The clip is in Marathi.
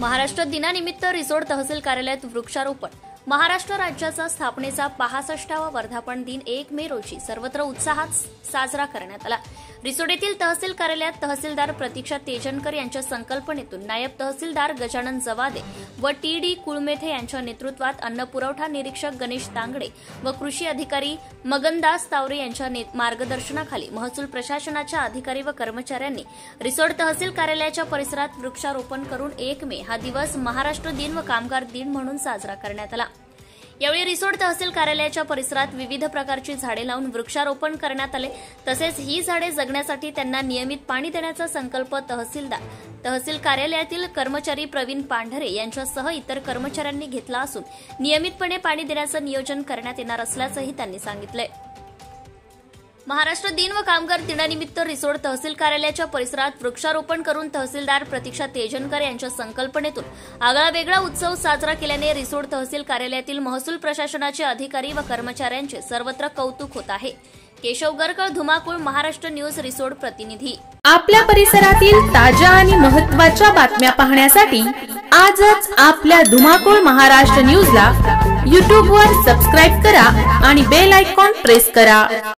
महाराष्ट्र दिनानिमित्त रिसोड तहसील कार्यालयात वृक्षारोपण। महाराष्ट्र राज्याचा स्थापनेचा 65वा वर्धापन दिन 1 मे रोजी सर्वत्र उत्साहात साजरा करण्यात आला। रिसोड येथील तहसील कार्यालयात तहसीलदार प्रतीक्षा तेजनकर यांच्या संकल्पनेतून नायब तहसीलदार गजानन जवादे व टी.डी. कुळमेथे यांच्या नेतृत्वात अन्न पुरवठा निरीक्षक गणेश तांगडे व कृषी अधिकारी मगनदास तावरे यांच्या मार्गदर्शनाखाली महसूल प्रशासनाच्या अधिकारी व कर्मचाऱ्यांनी रिसोड तहसील कार्यालयाच्या परिसरात वृक्षारोपण करून 1 मे हा दिवस महाराष्ट्र दिन व कामगार दिन म्हणून साजरा करण्यात आला। यावेळी रिसोड तहसील कार्यालयाच्या परिसरात विविध प्रकारची झाडे लावून वृक्षारोपण करण्यात आले। तसेच ही झाडे जगण्यासाठी त्यांना नियमित पाणी देण्याचा संकल्प तहसील कार्यालयातील कर्मचारी प्रवीण पांढरे यांच्यासह इतर कर्मचाऱ्यांनी घेतला असून नियमितपणे पाणी देण्याचे नियोजन करण्यात येणार असल्याचंही त्यांनी सांगितलं। महाराष्ट्र दिन व कामगार दिनानिमित्त रिसोड तहसील कार्यालयाच्या परिसरात वृक्षारोपण करून तहसीलदार प्रतीक्षा तेजनकर यांच्या संकल्पनेतून आगळावेगळा उत्सव साजरा केल्याने रिसोड तहसील कार्यालयातील महसूल प्रशासनाचे अधिकारी व कर्मचाऱ्यांचे सर्वत्र कौतुक होत आहे। केशव गरकळ, धुमाकूळ, महाराष्ट्र न्यूज, रिसोड प्रतिनिधी। आपल्या परिसरातील ताज्या आणि महत्त्वाच्या बातम्या पाहण्यासाठी आजच आपल्या धुमाकूळ महाराष्ट्र न्यूजला YouTube वर सबस्क्राइब करा आणि बेल आयकॉन प्रेस करा।